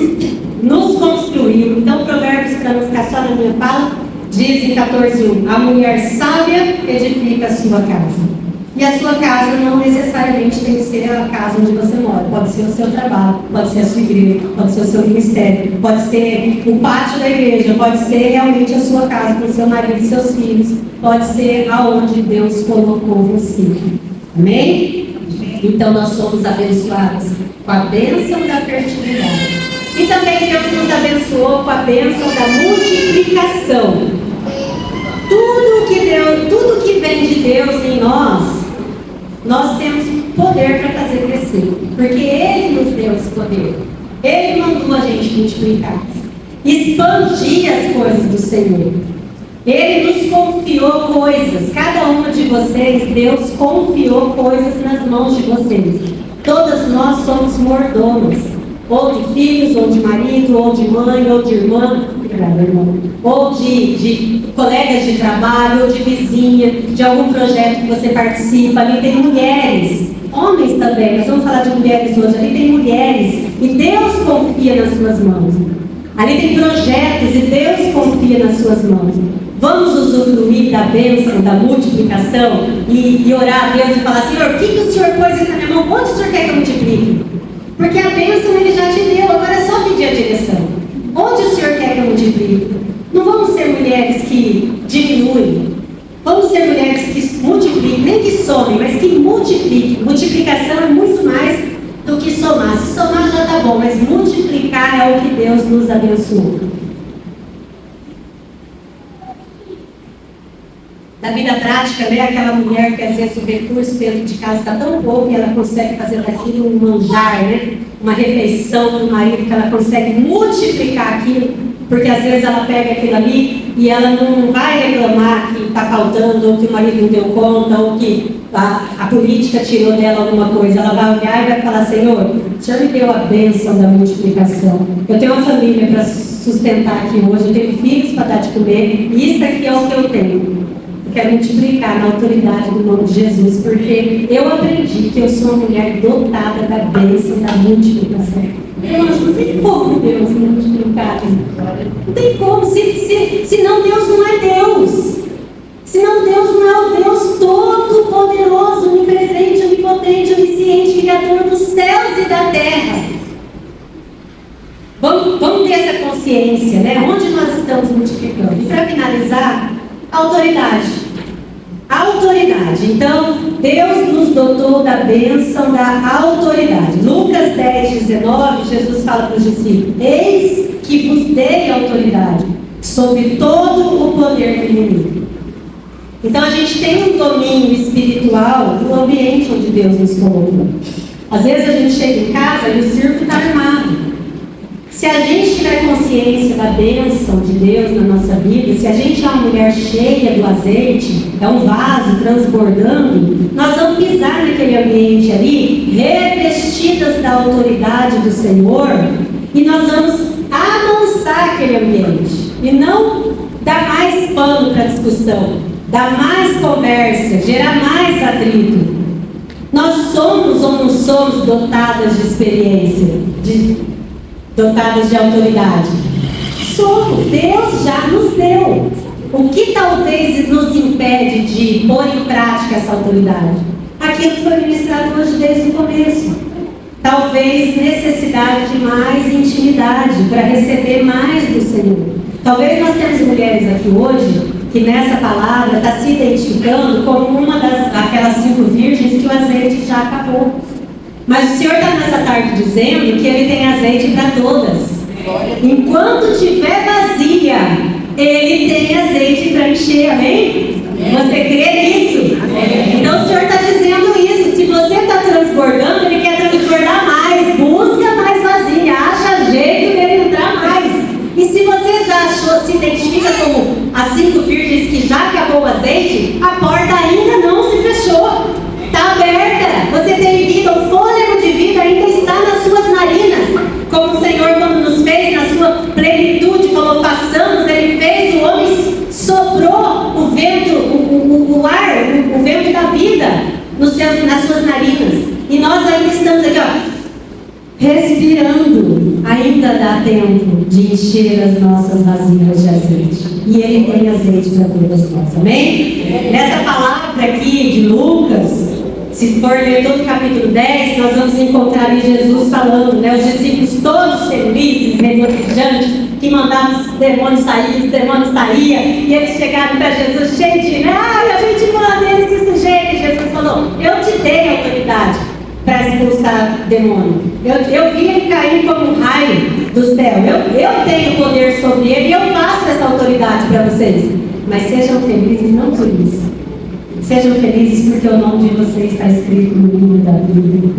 nos construiu. Então, Provérbios, para não ficar só na minha fala, diz em 14:1: a mulher sábia edifica a sua casa. E a sua casa não necessariamente tem que ser a casa onde você mora. Pode ser o seu trabalho, pode ser a sua igreja, pode ser o seu ministério, pode ser o pátio da igreja, pode ser realmente a sua casa com o seu marido e seus filhos, pode ser aonde Deus colocou você. Amém? Então nós somos abençoados com a bênção da fertilidade. E também Deus nos abençoou com a bênção da multiplicação. Tudo que vem de Deus em nós temos poder para fazer crescer. Porque Ele nos deu esse poder. Ele mandou a gente multiplicar, expandir as coisas do Senhor. Ele nos confiou coisas. Cada uma de vocês, Deus confiou coisas nas mãos de vocês. Todas nós somos mordomos. ou de filhos, ou de marido, ou de mãe, ou de irmã, ou de colegas de trabalho, ou de vizinha, de algum projeto que você participa. Ali tem mulheres, homens também, nós vamos falar de mulheres hoje. Ali tem mulheres e Deus confia nas suas mãos. Ali tem projetos e Deus confia nas suas mãos. Vamos usufruir da bênção, da multiplicação e orar a Deus e falar: Senhor, o que o Senhor pôs isso na minha mão? Onde o Senhor quer que eu multiplique? Porque a bênção Ele já te deu, agora é só pedir a direção. Onde o Senhor quer que eu multiplique? Não vamos ser mulheres que diminuem. Vamos ser mulheres que multipliquem, nem que somem, mas que multipliquem. Multiplicação é muito mais do que somar. Se somar já está bom, mas multiplicar é o que Deus nos abençoou. Na vida prática, né? Aquela mulher que às vezes o recurso dentro de casa está tão pouco e ela consegue fazer daquilo um manjar, né? Uma refeição para o marido, que ela consegue multiplicar aquilo, porque às vezes ela pega aquilo ali e ela não vai reclamar que está faltando, ou que o marido não deu conta, ou que a política tirou dela alguma coisa. Ela vai olhar e vai falar: Senhor, o Senhor me deu a bênção da multiplicação. Eu tenho uma família para sustentar aqui hoje, eu tenho filhos para dar de comer, e isso aqui é o que eu tenho. Quero multiplicar na autoridade do nome de Jesus, porque eu aprendi que eu sou uma mulher dotada da bênção da multiplicação. Eu não tem como Deus multiplicar. Não tem como, senão Deus não é Deus. Senão Deus não é o Deus todo-poderoso, onipresente, onipotente, onisciente, criador dos céus e da terra. Vamos ter essa consciência, né? Onde nós estamos multiplicando. E para finalizar, autoridade. Autoridade. Então, Deus nos dotou da bênção da autoridade. Lucas 10:19, Jesus fala para os discípulos: eis que vos dei autoridade sobre todo o poder do inimigo. Então, a gente tem um domínio espiritual no ambiente onde Deus nos colocou. Às vezes a gente chega em casa e o circo está armado. Se a gente tiver consciência da bênção de Deus na nossa vida, se a gente é uma mulher cheia do azeite, é um vaso transbordando, nós vamos pisar naquele ambiente ali, revestidas da autoridade do Senhor, e nós vamos amansar aquele ambiente, e não dar mais pano para discussão, dar mais conversa, gerar mais atrito. Nós somos ou não somos dotadas de experiência, dotadas de autoridade? Somos. Deus já nos deu. O que talvez nos impede de pôr em prática essa autoridade? Aquilo que foi ministrado hoje desde o começo. Talvez necessidade de mais intimidade para receber mais do Senhor. Talvez nós temos mulheres aqui hoje que nessa palavra está se identificando como uma daquelas 5 virgens que o azeite já acabou. Mas o Senhor está nessa tarde dizendo que Ele tem azeite para todas. Enquanto estiver vazia, Ele tem azeite para encher, amém? Você crê nisso? Então o Senhor está dizendo isso. Se você está transbordando, Ele quer transbordar mais. Busca mais vazia, acha jeito dele entrar mais. E se você já se identifica como as 5 virgens que já acabou o azeite, a porta ainda não se fechou. Está aberta. Você tem vida, o fôlego de vida ainda está nas suas narinas. Como o Senhor, quando nos fez na sua plenitude, como façamos, Ele fez o homem, soprou o vento, o ar, o vento da vida nas suas narinas. E nós ainda estamos aqui, ó, respirando. Ainda dá tempo de encher as nossas vasilhas de azeite. E Ele tem azeite para todas nós, amém? Nessa palavra aqui de Lucas, se for ler todo o capítulo 10, nós vamos encontrar ali Jesus falando, né? Os discípulos todos felizes, regozijantes, que mandavam os demônios sair, e eles chegaram para Jesus cheios de, a gente manda eles se sujeitem. Jesus falou: eu te dei autoridade para expulsar demônio. Eu vi ele cair como um raio do céu. Eu tenho poder sobre ele e eu passo essa autoridade para vocês. Mas sejam felizes não por isso. Sejam felizes porque o nome de vocês está escrito no livro da Bíblia.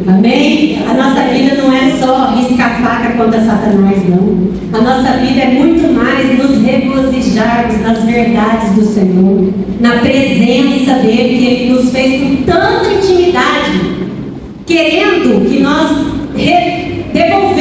Amém? A nossa vida não é só riscar faca contra Satanás, não. A nossa vida é muito mais nos regozijarmos nas verdades do Senhor, na presença dEle, que Ele nos fez com tanta intimidade, querendo que nós devolvamos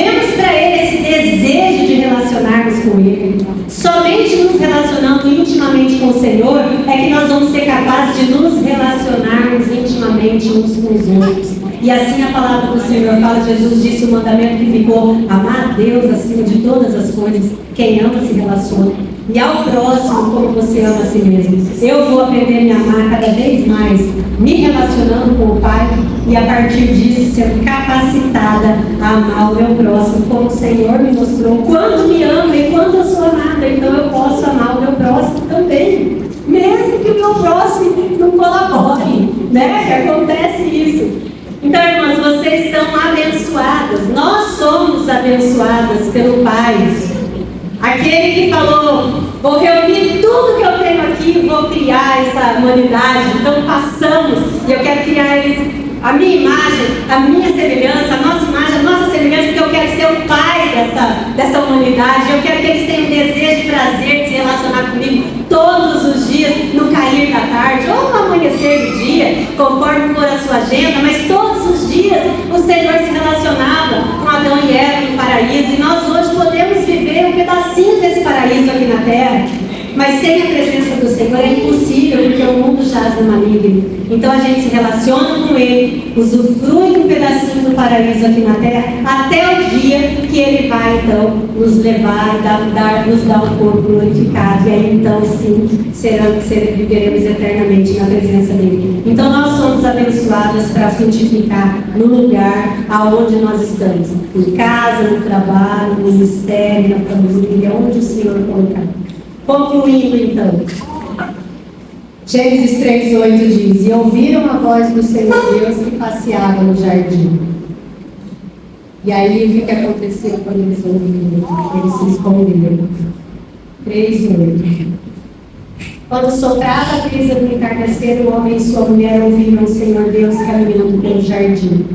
intimamente com o Senhor, é que nós vamos ser capazes de nos relacionarmos intimamente uns com os outros. E assim a palavra do Senhor fala, Jesus disse o mandamento que ficou: amar a Deus acima de todas as coisas. Quem ama se relaciona. E ao próximo como você ama a si mesmo. Eu vou aprender a me amar cada vez mais, me relacionando com o Pai, e a partir disso sendo capacitada a amar o meu próximo, como o Senhor me mostrou quanto me ama e quanto eu sou amada. Então eu posso amar o meu próximo também, mesmo que o meu próximo não colabore, né? Que acontece isso. Então, irmãs, vocês são abençoadas. Nós somos abençoadas pelo Pai. Aquele que falou: vou reunir tudo que eu tenho aqui e vou criar essa humanidade. Então passamos, e eu quero criar eles, a minha imagem, a minha semelhança, a nossa imagem, a nossa semelhança, porque eu quero ser o pai dessa humanidade. Eu quero que eles tenham desejo e prazer de se relacionar comigo todos os dias, no cair da tarde, ou no amanhecer do dia, conforme for a sua agenda, mas todos os dias o Senhor se relacionava com Adão e Eva no paraíso, e nós hoje podemos viver um pedacinho desse paraíso aqui na terra. Mas sem a presença do Senhor é impossível, porque o mundo jaz no maligno. Então a gente se relaciona com Ele, usufrui um pedacinho do paraíso aqui na terra, até o dia que Ele vai então nos levar, nos dar um corpo glorificado. E aí então sim, viveremos eternamente na presença dEle. Então nós somos abençoadas para frutificar no lugar aonde nós estamos. Em casa, no trabalho, no ministério, na família, onde o Senhor colocar. Concluindo então, Gênesis 3:8 diz: e ouviram a voz do Senhor Deus que passeava no jardim. E aí o que aconteceu quando eles ouviram? Eles se esconderam. 3:8. Quando soprava a brisa do entardecer, o homem e sua mulher ouviram o Senhor Deus caminhando pelo jardim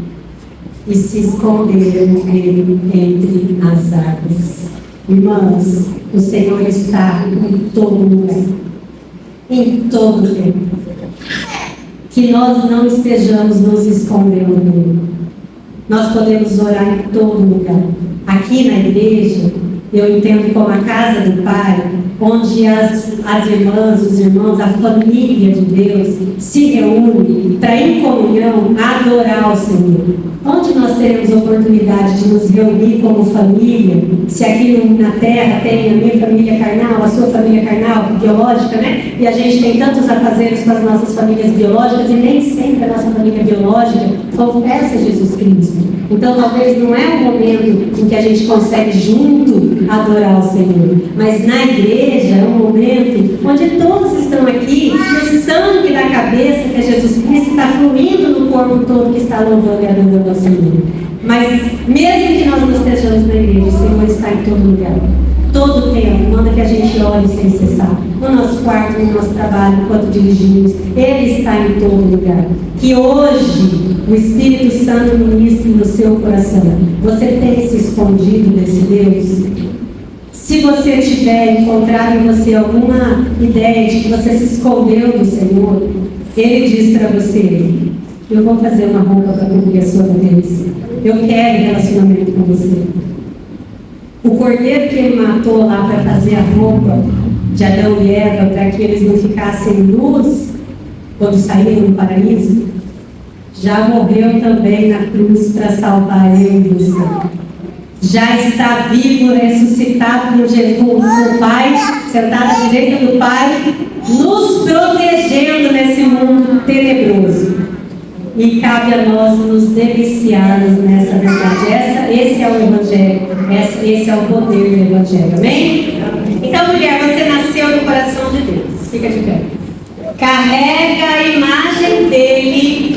e se esconderam nele entre as árvores. Irmãos, o Senhor está em todo lugar, em todo tempo. Que nós não estejamos nos escondendo dele. Nós podemos orar em todo lugar. Aqui na igreja, eu entendo como a casa do Pai, onde as irmãs, os irmãos, a família de Deus se reúne para, em comunhão, adorar o Senhor. Onde nós teremos oportunidade de nos reunir como família, se aqui na terra tem a minha família carnal, a sua família carnal, biológica, né? E a gente tem tantos afazeres com as nossas famílias biológicas, e nem sempre a nossa família biológica confessa Jesus Cristo. Então talvez não é um momento em que a gente consegue junto adorar o Senhor, mas na igreja é um momento onde todos estão aqui e o sangue da cabeça, que é Jesus Cristo, está fluindo no corpo todo que está louvando e adorando ao Senhor. Mas mesmo que nós não estejamos na igreja, o Senhor está em todo lugar, todo o tempo. Manda que a gente ore sem cessar, no nosso quarto, no nosso trabalho, enquanto dirigimos. Ele está em todo lugar. Que hoje o Espírito Santo ministre no seu coração. Você tem se escondido desse Deus? Se você tiver encontrado em você alguma ideia de que você se escondeu do Senhor, Ele diz para você: eu vou fazer uma roupa para cobrir a sua cabeça. Eu quero relacionamento com você. O cordeiro que Ele matou lá para fazer a roupa de Adão e Eva, para que eles não ficassem nus quando saíram do paraíso, já morreu também na cruz para salvar eu e você. Já está vivo, ressuscitado com o Pai, sentado à direita do Pai, nos protegendo nesse mundo tenebroso. E cabe a nós nos deliciarmos nessa verdade. Esse é o Evangelho, esse é o poder do Evangelho. Amém? Então, mulher, você nasceu no coração de Deus. Fica de pé. Carrega a imagem dele,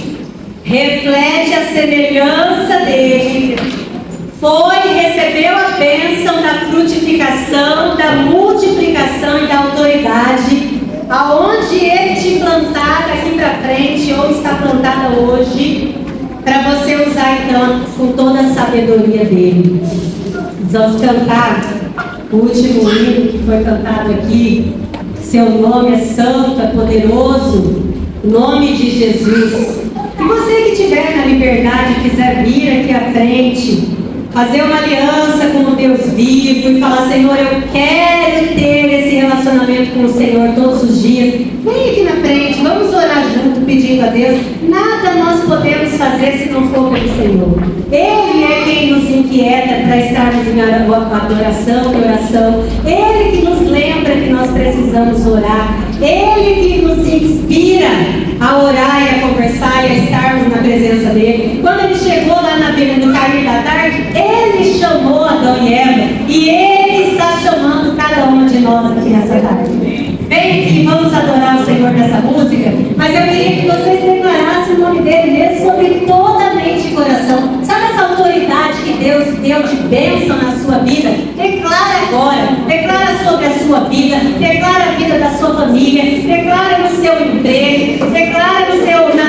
reflete a semelhança dele. Recebeu a bênção da frutificação, da multiplicação e da autoridade, aonde Ele te plantar daqui para frente, ou está plantada hoje, para você usar então com toda a sabedoria dele. Vamos cantar o último hino que foi cantado aqui. Seu nome é santo, é poderoso, nome de Jesus. E você que estiver na liberdade, quiser vir aqui à frente, fazer uma aliança com o Deus vivo e falar: Senhor, eu quero ter esse relacionamento com o Senhor todos os dias. Vem aqui na frente, vamos orar junto, pedindo a Deus. Nada nós podemos fazer se não for pelo Senhor. Ele é quem nos inquieta para estarmos em adoração e oração. Ele que nos lembra que nós precisamos orar. Ele que nos inspira a orar e a conversar e a estarmos na presença dele. Quando ele chegou lá na beira do caminho da tarde, ele chamou Adão e Eva, e ele está chamando cada uma de nós aqui nessa tarde. Vem aqui, vamos adorar o Senhor nessa música, mas eu queria que vocês declarassem o nome dele mesmo sobre toda a mente e coração. Sabe essa autoridade que Deus deu de bênção na sua vida? Declara agora, declara sobre a sua vida, declara a vida da sua família, declara no seu emprego, declara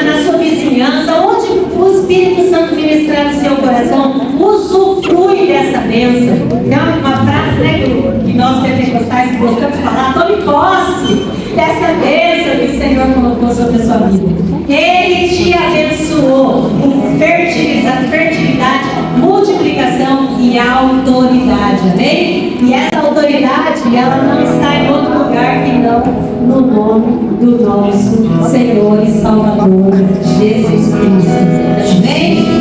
na sua vizinhança, onde o Espírito Santo ministrar no seu coração, usufrui dessa bênção. É uma frase, né, que nós pentecostais gostamos de falar: tome posse dessa bênção que o Senhor colocou sobre a sua vida. Ele te abençoou com fertilidade, multiplicação e autoridade, amém? E essa autoridade, ela não está em outro lugar que não no nome do nosso Senhor e Salvador Jesus Cristo, amém?